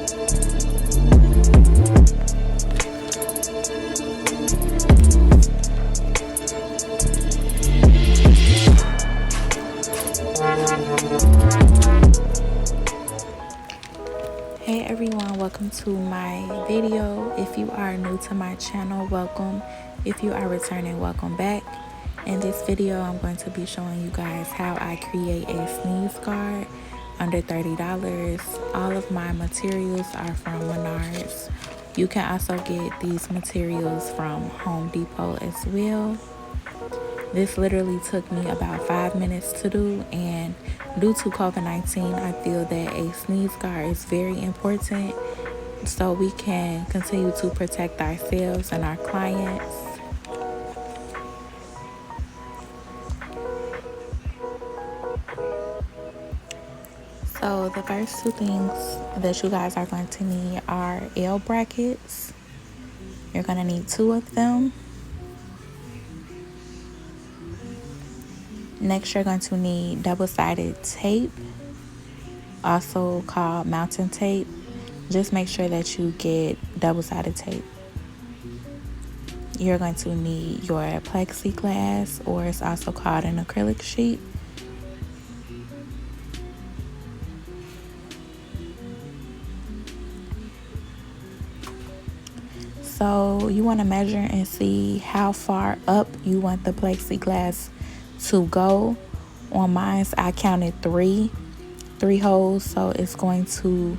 Hey everyone, welcome to my video. If you are new to my channel, welcome. If you are returning, welcome back. In this video, I'm going to be showing you guys how I create a sneeze guard under $30. All of my materials are from Menards. You can also get these materials from Home Depot as well. This literally took me about 5 minutes to do, and due to COVID-19, I feel that a sneeze guard is very important so we can continue to protect ourselves and our clients. So the first two things that you guys are going to need are L brackets. You're going to need 2 of them. Next, you're going to need double-sided tape, also called mountain tape. Just make sure that you get double-sided tape. You're going to need your plexiglass, or it's also called an acrylic sheet. So you want to measure and see how far up you want the plexiglass to go. On mine, I counted three holes, so it's going to,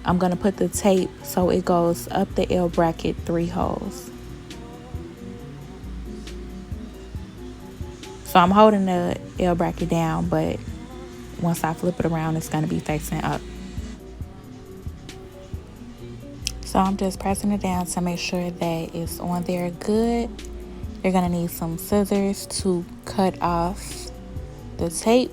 I'm going to put the tape so it goes up the L bracket 3 holes. So I'm holding the L bracket down, but once I flip it around, it's going to be facing up. So I'm just pressing it down to make sure that it's on there good. You're going to need some scissors to cut off the tape.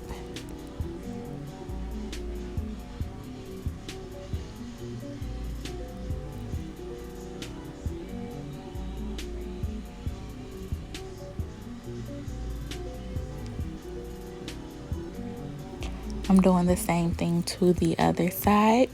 I'm doing the same thing to the other side.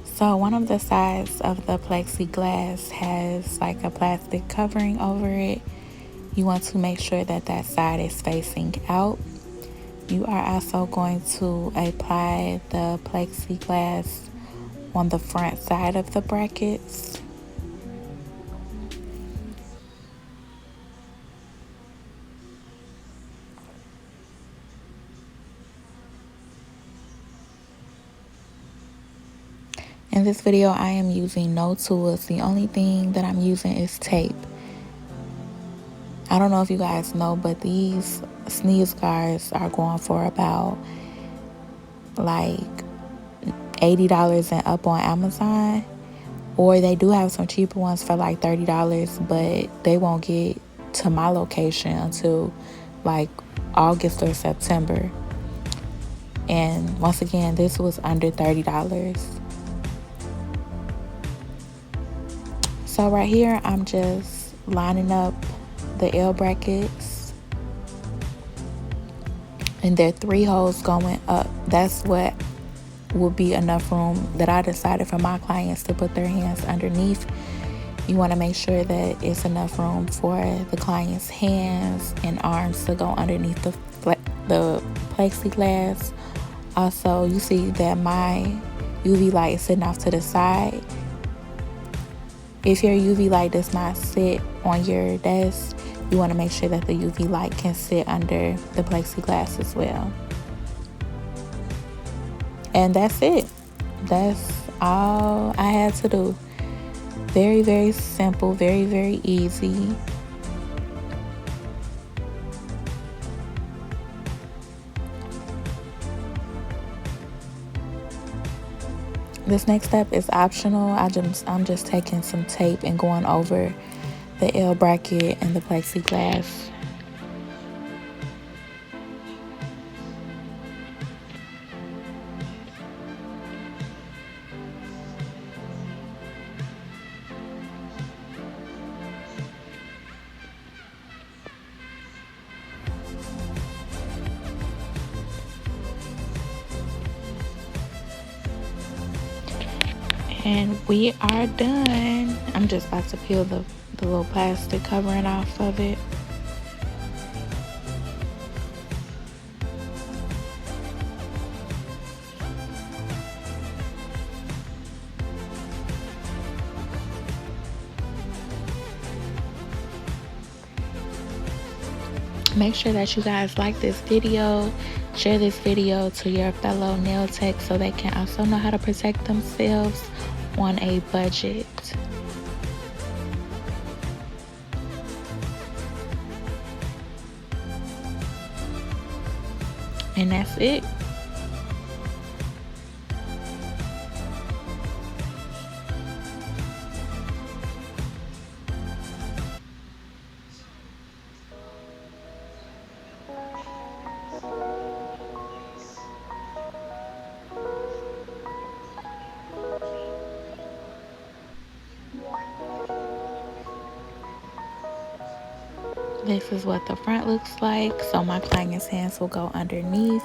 So one of the sides of the plexiglass has like a plastic covering over it. You want to make sure that that side is facing out. You are also going to apply the plexiglass on the front side of the brackets. In this video, I am using no tools. The only thing that I'm using is tape. I don't know if you guys know, but these sneeze guards are going for about like $80 and up on Amazon. Or they do have some cheaper ones for like $30, but they won't get to my location until like August or September. And once again, this was under $30. So right here, I'm just lining up the L brackets, and there are 3 holes going up. That's what will be enough room that I decided for my clients to put their hands underneath. You want to make sure that it's enough room for the client's hands and arms to go underneath the plexiglass. Also, you see that my UV light is sitting off to the side. If your UV light does not sit on your desk, you want to make sure that the UV light can sit under the plexiglass as well. And that's it. That's all I had to do. Very, very simple, very, very easy. This next step is optional. I'm just taking some tape and going over the L bracket and the plexiglass. And we are done. I'm just about to peel the little plastic covering off of it. Make sure that you guys like this video, share this video to your fellow nail techs so they can also know how to protect themselves on a budget. And that's it. This is what the front looks like. So my client's hands will go underneath.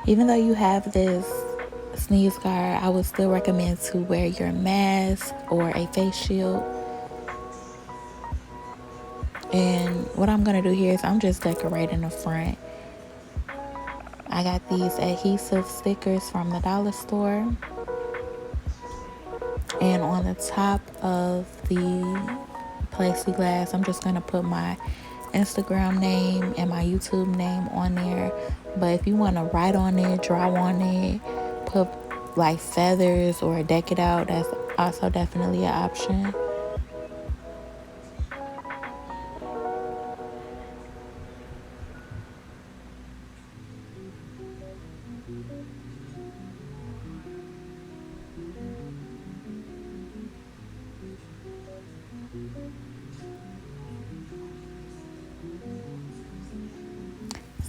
Even though you have this sneeze guard, I would still recommend to wear your mask or a face shield. And what I'm gonna do here is I'm just decorating the front. I got these adhesive stickers from the dollar store. And on the top of the plexiglass, I'm just gonna put my Instagram name and my YouTube name on there. But if you want to write on it, draw on it, put like feathers or deck it out, that's also definitely an option.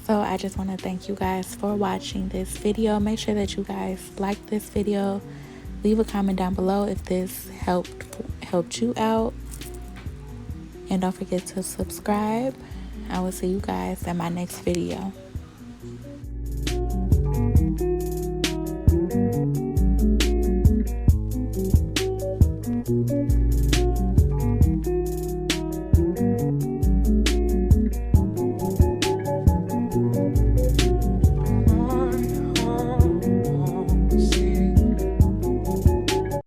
So I just want to thank you guys for watching this video. Make sure that you guys like this video. Leave a comment down below if this helped you out. And don't forget to subscribe. I will see you guys in my next video.